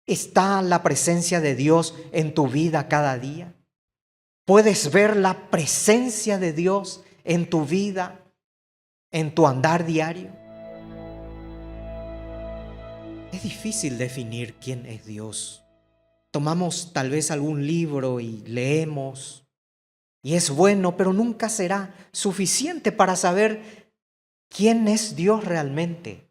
¿Está la presencia de Dios en tu vida cada día? ¿Puedes ver la presencia de Dios en tu vida, en tu andar diario? Es difícil definir quién es Dios. Tomamos tal vez algún libro y leemos, y es bueno, pero nunca será suficiente para saber quién es Dios realmente.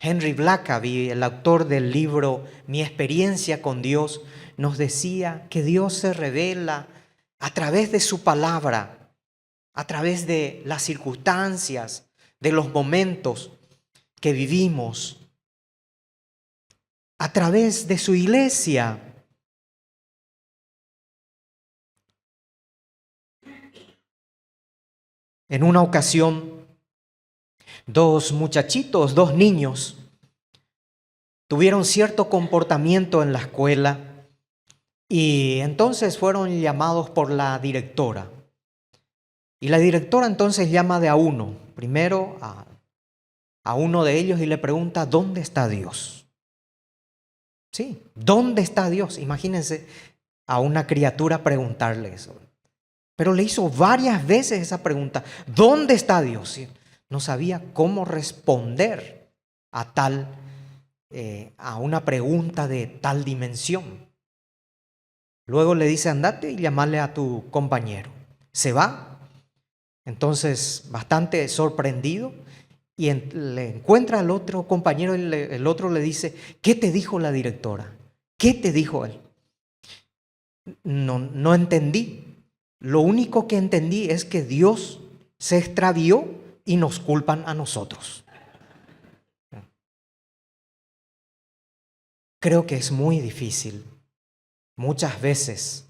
Henry Blackaby, el autor del libro Mi experiencia con Dios, nos decía que Dios se revela a través de su palabra, a través de las circunstancias, de los momentos que vivimos, a través de su iglesia. En una ocasión, dos niños, tuvieron cierto comportamiento en la escuela y entonces fueron llamados por la directora. Y la directora entonces llama de a uno, primero a uno de ellos y le pregunta, ¿dónde está Dios? Sí, ¿dónde está Dios? Imagínense a una criatura preguntarle eso. Pero le hizo varias veces esa pregunta, ¿dónde está Dios? Y no sabía cómo responder a una pregunta de tal dimensión. Luego le dice, andate y llamale a tu compañero. Se va, entonces bastante sorprendido, y le encuentra al otro compañero y el otro le dice, ¿qué te dijo la directora? ¿Qué te dijo él? No entendí. Lo único que entendí es que Dios se extravió y nos culpan a nosotros. Creo que es muy difícil, muchas veces,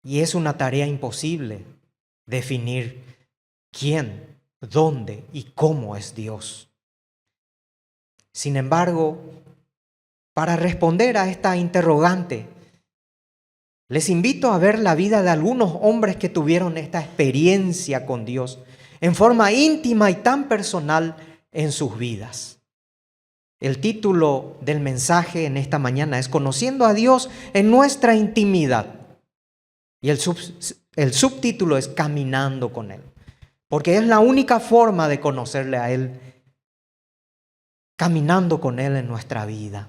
y es una tarea imposible definir quién, dónde y cómo es Dios. Sin embargo, para responder a esta interrogante, les invito a ver la vida de algunos hombres que tuvieron esta experiencia con Dios en forma íntima y tan personal en sus vidas. El título del mensaje en esta mañana es Conociendo a Dios en nuestra intimidad. Y el subtítulo es Caminando con Él. Porque es la única forma de conocerle a Él, caminando con Él en nuestra vida.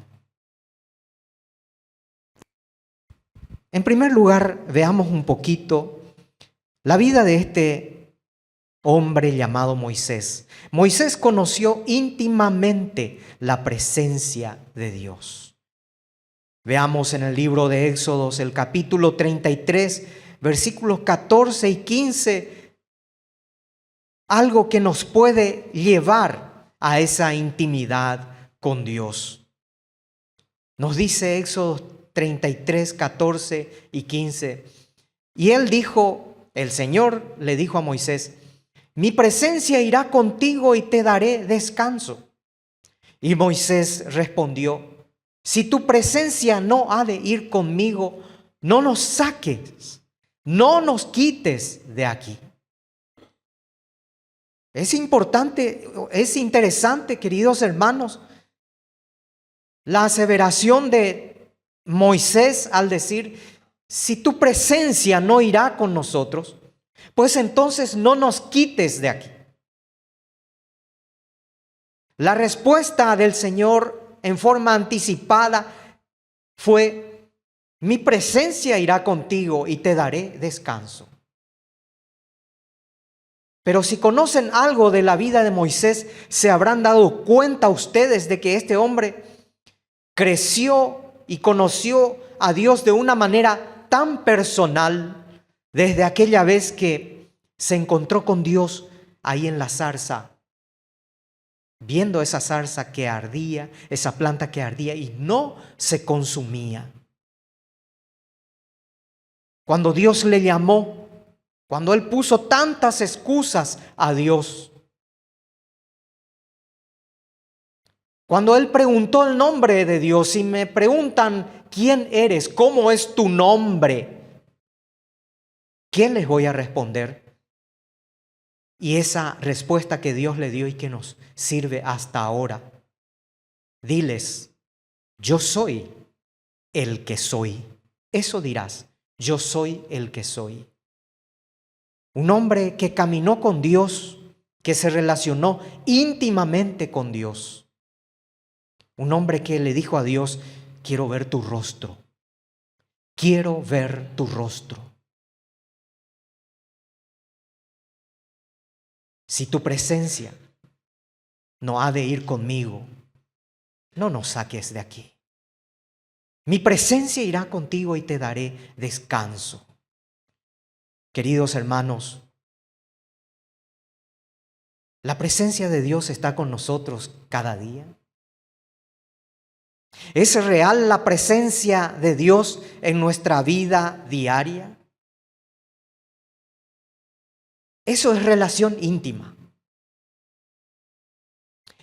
En primer lugar, veamos un poquito la vida de este hombre llamado Moisés. Moisés conoció íntimamente la presencia de Dios. Veamos en el libro de Éxodos, el capítulo 33, versículos 14 y 15, algo que nos puede llevar a esa intimidad con Dios. Nos dice Éxodos 33, 14 y 15. Y el Señor le dijo a Moisés, mi presencia irá contigo y te daré descanso. Y Moisés respondió, si tu presencia no ha de ir conmigo, no nos saques, no nos quites de aquí. Es importante, es interesante, queridos hermanos, la aseveración de Moisés al decir, si tu presencia no irá con nosotros, pues entonces no nos quites de aquí. La respuesta del Señor en forma anticipada fue, mi presencia irá contigo y te daré descanso. Pero si conocen algo de la vida de Moisés, se habrán dado cuenta ustedes de que este hombre creció y conoció a Dios de una manera tan personal desde aquella vez que se encontró con Dios ahí en la zarza, viendo esa zarza que ardía, esa planta que ardía y no se consumía. Cuando Dios le llamó, cuando él puso tantas excusas a Dios, cuando él preguntó el nombre de Dios, si me preguntan quién eres, cómo es tu nombre, ¿qué les voy a responder? Y esa respuesta que Dios le dio y que nos sirve hasta ahora Diles, yo soy el que soy. Eso dirás, yo soy el que soy. Un hombre que caminó con Dios, que se relacionó íntimamente con Dios. Un hombre que le dijo a Dios, quiero ver tu rostro. Quiero ver tu rostro. Si tu presencia no ha de ir conmigo, no nos saques de aquí. Mi presencia irá contigo y te daré descanso. Queridos hermanos, la presencia de Dios está con nosotros cada día. ¿Es real la presencia de Dios en nuestra vida diaria? Eso es relación íntima.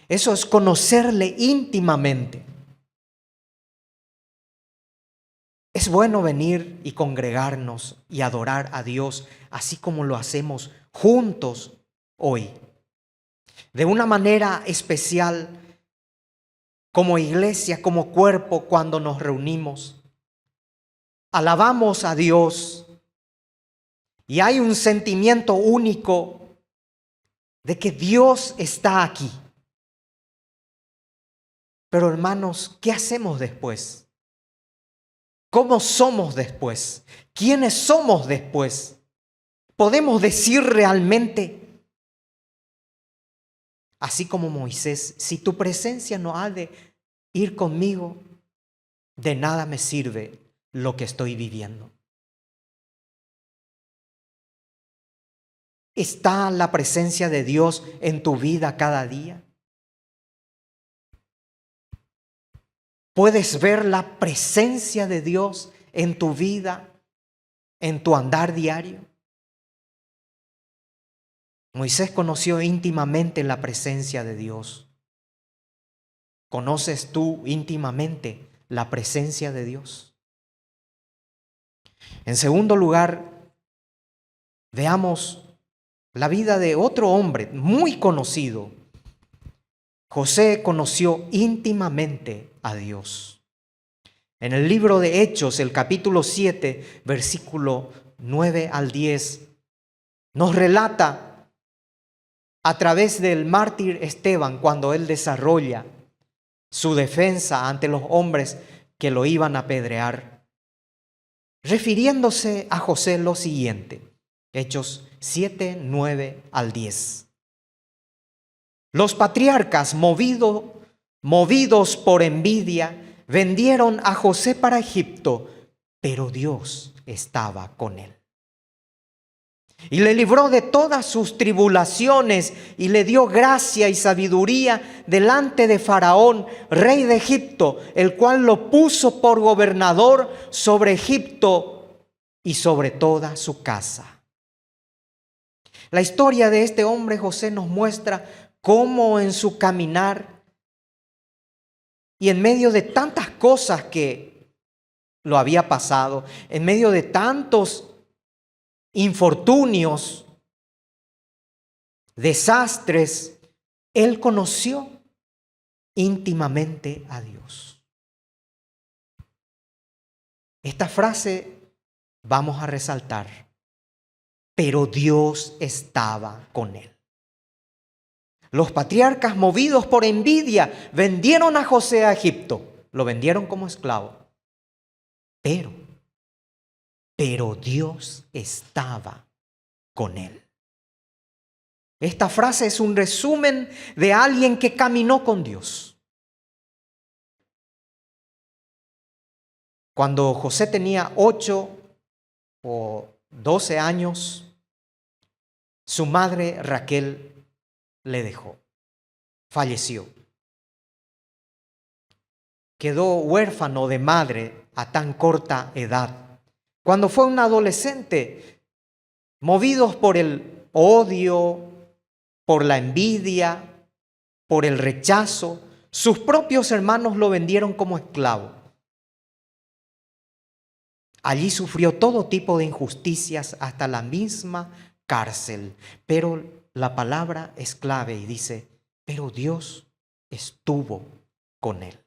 Eso es conocerle íntimamente. Es bueno venir y congregarnos y adorar a Dios así como lo hacemos juntos hoy. De una manera especial, como iglesia, como cuerpo, cuando nos reunimos. Alabamos a Dios y hay un sentimiento único de que Dios está aquí. Pero hermanos, ¿qué hacemos después? ¿Cómo somos después? ¿Quiénes somos después? ¿Podemos decir realmente, así como Moisés, si tu presencia no ha de ir conmigo, de nada me sirve lo que estoy viviendo? ¿Está la presencia de Dios en tu vida cada día? ¿Puedes ver la presencia de Dios en tu vida, en tu andar diario? Moisés conoció íntimamente la presencia de Dios. ¿Conoces tú íntimamente la presencia de Dios? En segundo lugar, veamos la vida de otro hombre muy conocido. José conoció íntimamente a Dios. En el libro de Hechos, el capítulo 7, versículo 9 al 10, nos relata a través del mártir Esteban cuando él desarrolla su defensa ante los hombres que lo iban a apedrear, refiriéndose a José lo siguiente. Hechos 7, 9 al 10. Los patriarcas, movidos por envidia, vendieron a José para Egipto, pero Dios estaba con él. Y le libró de todas sus tribulaciones y le dio gracia y sabiduría delante de Faraón, rey de Egipto, el cual lo puso por gobernador sobre Egipto y sobre toda su casa. La historia de este hombre José nos muestra cómo en su caminar y en medio de tantas cosas que lo había pasado, en medio de tantos infortunios, desastres, él conoció íntimamente a Dios. Esta frase vamos a resaltar. Pero Dios estaba con él. Los patriarcas, movidos por envidia, vendieron a José a Egipto. Lo vendieron como esclavo. Pero Dios estaba con él. Esta frase es un resumen de alguien que caminó con Dios. Cuando José tenía 8 o 12 años, su madre Raquel le dejó, falleció. Quedó huérfano de madre a tan corta edad. Cuando fue un adolescente, movidos por el odio, por la envidia, por el rechazo, sus propios hermanos lo vendieron como esclavo. Allí sufrió todo tipo de injusticias, hasta la misma cárcel. Pero la palabra es clave y dice, pero Dios estuvo con él.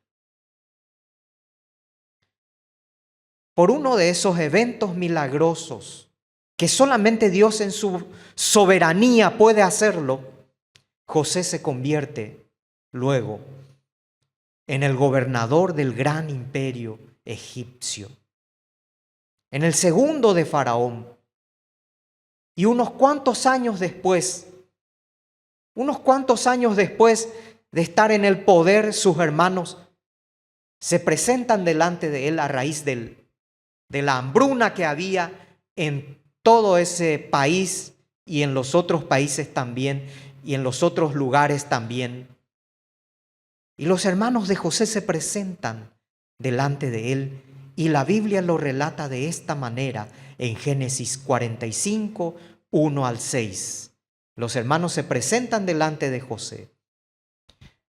Por uno de esos eventos milagrosos que solamente Dios en su soberanía puede hacerlo, José se convierte luego en el gobernador del gran imperio egipcio, en el segundo de Faraón. Y unos cuantos años después de estar en el poder, sus hermanos se presentan delante de él a raíz de la hambruna que había en todo ese país y en los otros países también y en los otros lugares también. Y los hermanos de José se presentan delante de él y la Biblia lo relata de esta manera en Génesis 45, 1 al 6. Los hermanos se presentan delante de José.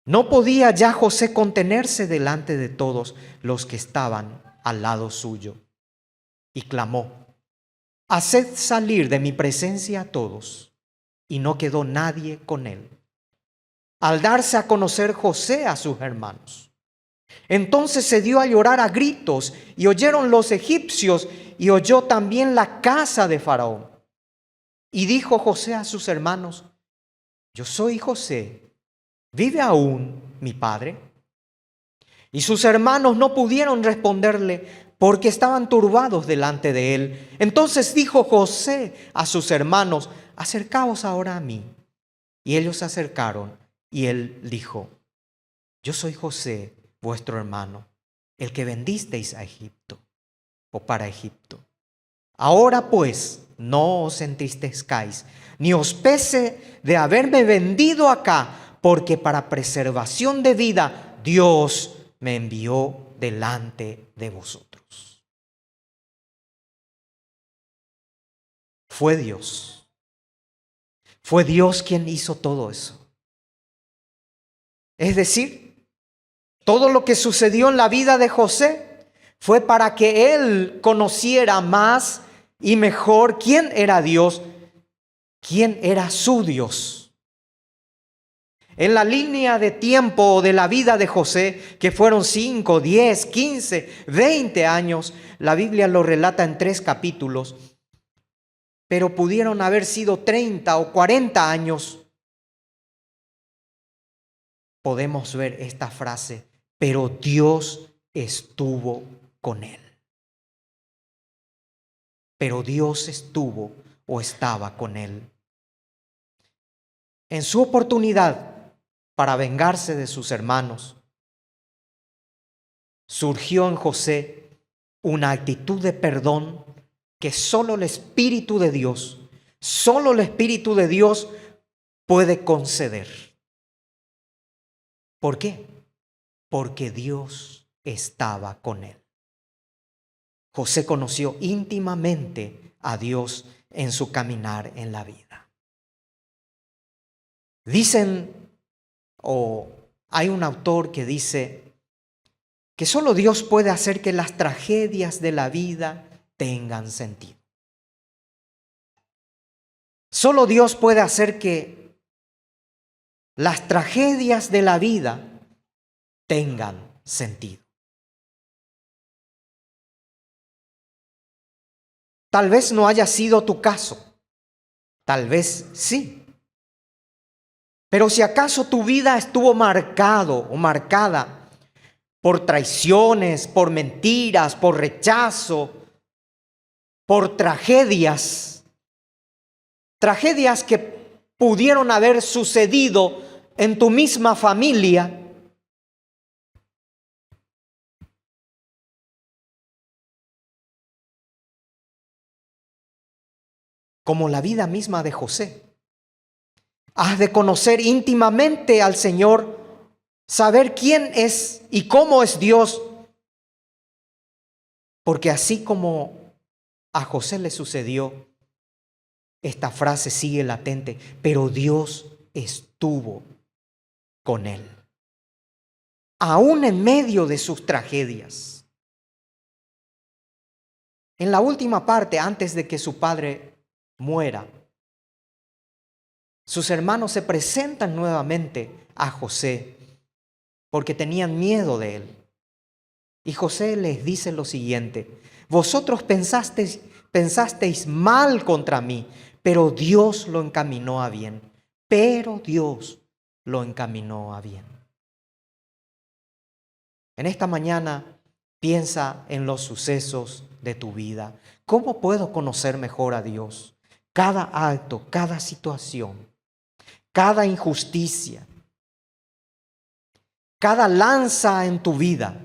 No podía ya José contenerse delante de todos los que estaban al lado suyo y clamó: haced salir de mi presencia a todos. Y no quedó nadie con él. Al darse a conocer José a sus hermanos, entonces se dio a llorar a gritos, y oyeron los egipcios, y oyó también la casa de Faraón. Y dijo José a sus hermanos: yo soy José, ¿vive aún mi padre? Y sus hermanos no pudieron responderle, porque estaban turbados delante de él. Entonces dijo José a sus hermanos: acercaos ahora a mí. Y ellos se acercaron, y él dijo: yo soy José, vuestro hermano, el que vendisteis a Egipto, o para Egipto. Ahora pues, no os entristezcáis, ni os pese de haberme vendido acá, porque para preservación de vida Dios me envió delante de vosotros. Fue Dios quien hizo todo eso. Es decir, todo lo que sucedió en la vida de José fue para que él conociera más y mejor quién era Dios, quién era su Dios. En la línea de tiempo de la vida de José, que fueron 5, 10, 15, 20 años, la Biblia lo relata en 3 capítulos, pero pudieron haber sido 30 o 40 años. Podemos ver esta frase: pero Dios estuvo con él. Pero Dios estuvo o estaba con él. En su oportunidad para vengarse de sus hermanos, surgió en José una actitud de perdón que solo el Espíritu de Dios puede conceder. ¿Por qué? Porque Dios estaba con él. José conoció íntimamente a Dios en su caminar en la vida. Dicen, o hay un autor que dice que solo Dios puede hacer que las tragedias de la vida tengan sentido. Solo Dios puede hacer que las tragedias de la vida tengan sentido. Tal vez no haya sido tu caso, tal vez sí. Pero si acaso tu vida estuvo marcado o marcada por traiciones, por mentiras, por rechazo, por tragedias que pudieron haber sucedido en tu misma familia, como la vida misma de José. Has de conocer íntimamente al Señor, saber quién es y cómo es Dios, porque así como a José le sucedió, esta frase sigue latente: pero Dios estuvo con él, aún en medio de sus tragedias. En la última parte, antes de que su padre muera, sus hermanos se presentan nuevamente a José porque tenían miedo de él. Y José les dice lo siguiente: vosotros pensasteis mal contra mí, pero Dios lo encaminó a bien. Pero Dios lo encaminó a bien. En esta mañana piensa en los sucesos de tu vida. ¿Cómo puedo conocer mejor a Dios? Cada acto, cada situación, cada injusticia, cada lanza en tu vida,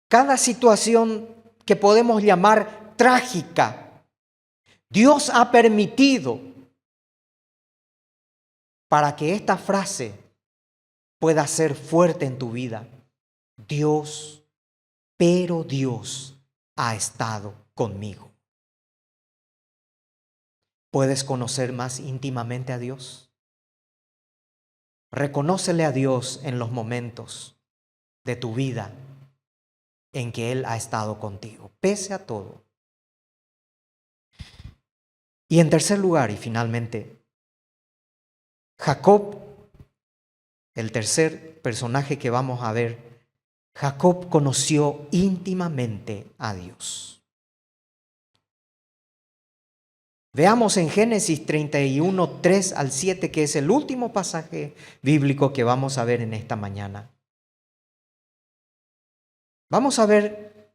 cada situación que podemos llamar trágica, Dios ha permitido para que esta frase pueda ser fuerte en tu vida. Dios, pero Dios ha estado conmigo. ¿Puedes conocer más íntimamente a Dios? Reconócele a Dios en los momentos de tu vida en que Él ha estado contigo, pese a todo. Y en tercer lugar, y finalmente, Jacob, el tercer personaje que vamos a ver, Jacob conoció íntimamente a Dios. Veamos en Génesis 31, 3 al 7, que es el último pasaje bíblico que vamos a ver en esta mañana. Vamos a ver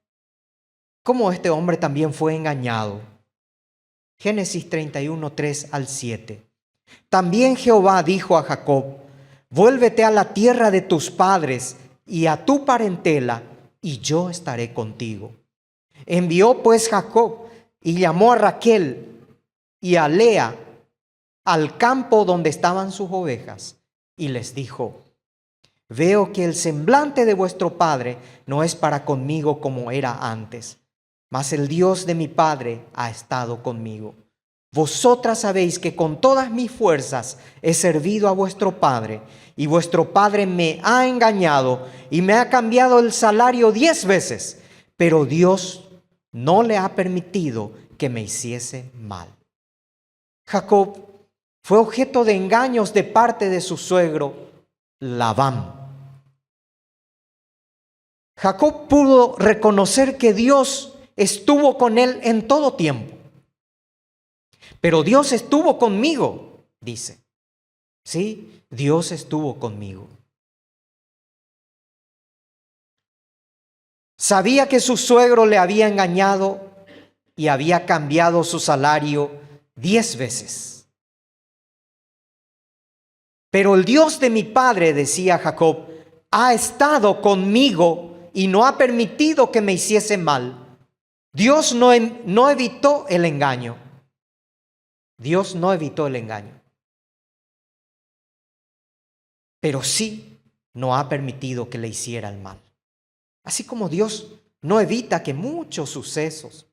cómo este hombre también fue engañado. Génesis 31, 3 al 7. También Jehová dijo a Jacob: vuélvete a la tierra de tus padres y a tu parentela, y yo estaré contigo. Envió pues Jacob y llamó a Raquel y a Lea al campo donde estaban sus ovejas, y les dijo: veo que el semblante de vuestro padre no es para conmigo como era antes, mas el Dios de mi padre ha estado conmigo. Vosotras sabéis que con todas mis fuerzas he servido a vuestro padre, y vuestro padre me ha engañado y me ha cambiado el salario 10 veces, pero Dios no le ha permitido que me hiciese mal. Jacob fue objeto de engaños de parte de su suegro Labán. Jacob pudo reconocer que Dios estuvo con él en todo tiempo. Pero Dios estuvo conmigo, dice. Sí, Dios estuvo conmigo. Sabía que su suegro le había engañado y había cambiado su salario 10 veces. Pero el Dios de mi padre, decía Jacob, ha estado conmigo y no ha permitido que me hiciese mal. Dios no evitó el engaño. Dios no evitó el engaño. Pero sí no ha permitido que le hiciera el mal. Así como Dios no evita que muchos sucesos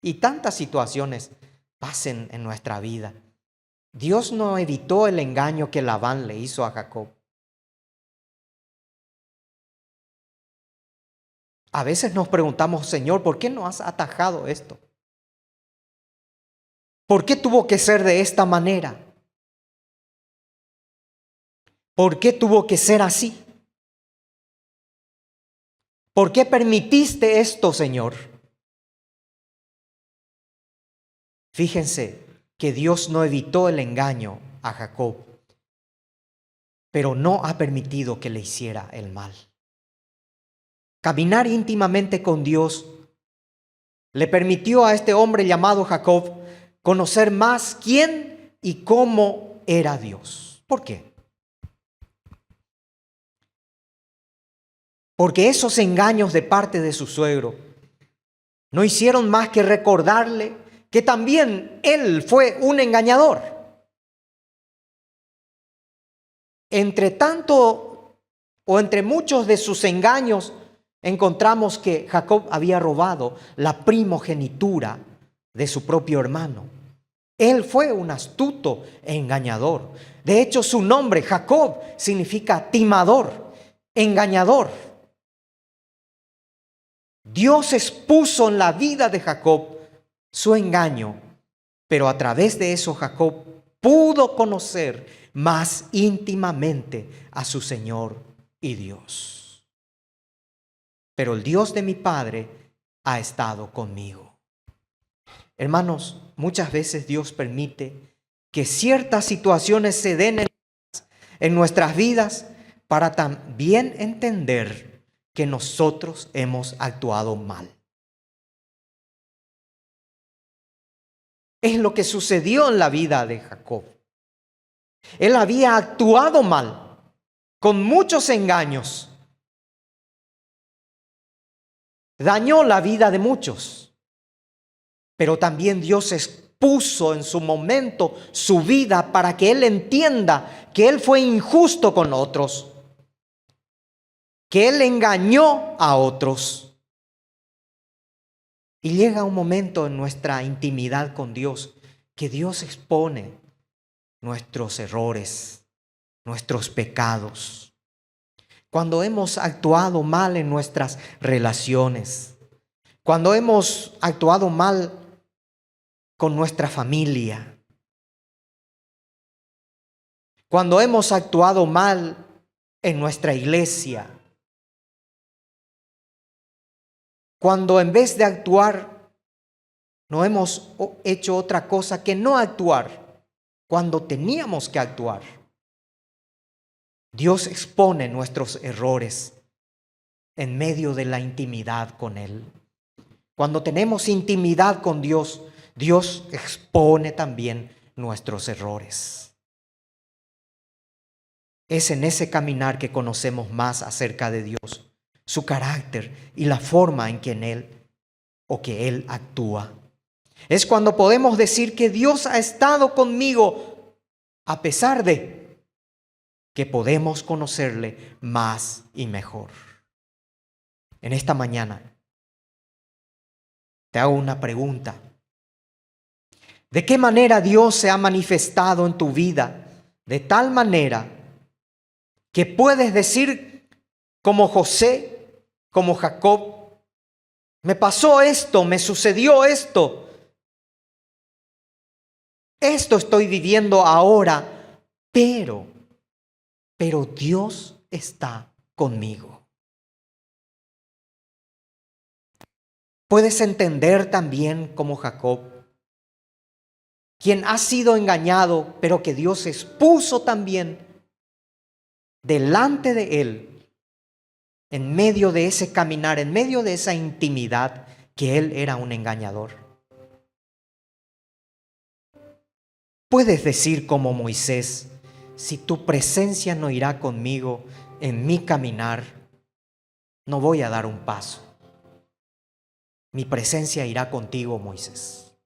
y tantas situaciones pasen en nuestra vida, Dios no evitó el engaño que Labán le hizo a Jacob. A veces nos preguntamos: Señor, ¿por qué no has atajado esto? ¿Por qué tuvo que ser de esta manera? ¿Por qué tuvo que ser así? ¿Por qué permitiste esto, Señor? Fíjense que Dios no evitó el engaño a Jacob, pero no ha permitido que le hiciera el mal. Caminar íntimamente con Dios le permitió a este hombre llamado Jacob conocer más quién y cómo era Dios. ¿Por qué? Porque esos engaños de parte de su suegro no hicieron más que recordarle que también él fue un engañador. Entre tanto, o entre muchos de sus engaños, encontramos que Jacob había robado la primogenitura de su propio hermano. Él fue un astuto e engañador. De hecho, su nombre, Jacob, significa timador, engañador. Dios expuso en la vida de Jacob su engaño, pero a través de eso Jacob pudo conocer más íntimamente a su Señor y Dios. Pero el Dios de mi Padre ha estado conmigo. Hermanos, muchas veces Dios permite que ciertas situaciones se den en nuestras vidas para también entender que nosotros hemos actuado mal. Es lo que sucedió en la vida de Jacob. Él había actuado mal, con muchos engaños. Dañó la vida de muchos. Pero también Dios expuso en su momento su vida para que él entienda que él fue injusto con otros, que él engañó a otros. Y llega un momento en nuestra intimidad con Dios que Dios expone nuestros errores, nuestros pecados. Cuando hemos actuado mal en nuestras relaciones, cuando hemos actuado mal con nuestra familia, cuando hemos actuado mal en nuestra iglesia, cuando en vez de actuar no hemos hecho otra cosa que no actuar cuando teníamos que actuar. Dios expone nuestros errores en medio de la intimidad con Él. Cuando tenemos intimidad con Dios, Dios expone también nuestros errores. Es en ese caminar que conocemos más acerca de Dios, su carácter y la forma en que Él actúa. Es cuando podemos decir que Dios ha estado conmigo a pesar de que podemos conocerle más y mejor. En esta mañana te hago una pregunta. ¿De qué manera Dios se ha manifestado en tu vida? De tal manera que puedes decir como José, como Jacob, me pasó esto, me sucedió esto. Esto estoy viviendo ahora, pero Dios está conmigo. Puedes entender también como Jacob, quien ha sido engañado, pero que Dios expuso también delante de él, en medio de ese caminar, en medio de esa intimidad, que él era un engañador. Puedes decir como Moisés, si tu presencia no irá conmigo en mi caminar, no voy a dar un paso. Mi presencia irá contigo, Moisés,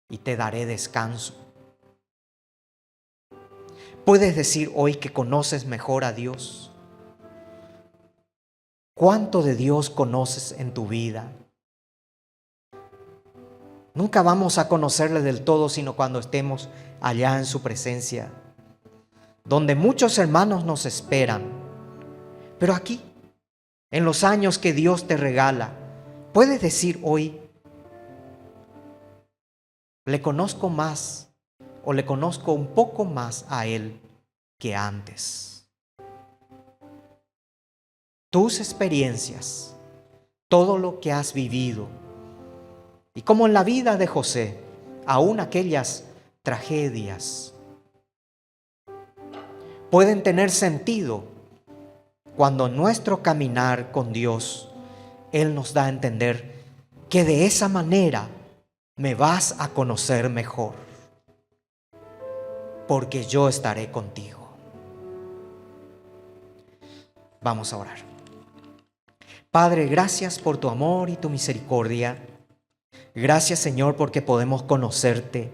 y te daré descanso. Puedes decir hoy que conoces mejor a Dios. ¿Cuánto de Dios conoces en tu vida? Nunca vamos a conocerle del todo, sino cuando estemos allá en su presencia, donde muchos hermanos nos esperan. Pero aquí, en los años que Dios te regala, puedes decir hoy, le conozco más o le conozco un poco más a Él que antes. Tus experiencias, todo lo que has vivido, y como en la vida de José, aún aquellas tragedias, pueden tener sentido cuando nuestro caminar con Dios, Él nos da a entender que de esa manera me vas a conocer mejor, porque yo estaré contigo. Vamos a orar. Padre, gracias por tu amor y tu misericordia. Gracias, Señor, porque podemos conocerte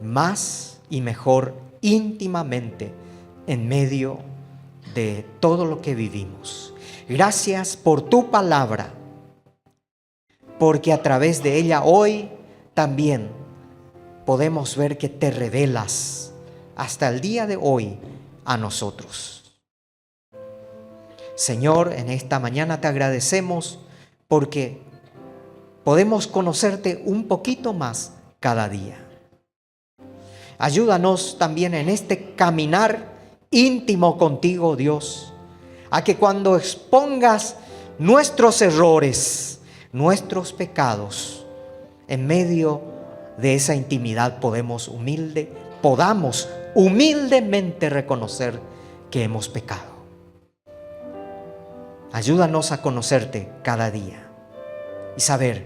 más y mejor íntimamente en medio de todo lo que vivimos. Gracias por tu palabra, porque a través de ella hoy también podemos ver que te revelas hasta el día de hoy a nosotros. Señor, en esta mañana te agradecemos porque podemos conocerte un poquito más cada día. Ayúdanos también en este caminar íntimo contigo, Dios, a que cuando expongas nuestros errores, nuestros pecados, en medio de esa intimidad podamos humildemente reconocer que hemos pecado. Ayúdanos a conocerte cada día y saber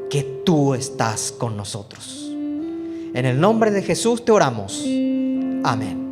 que tú estás con nosotros. En el nombre de Jesús te oramos. Amén.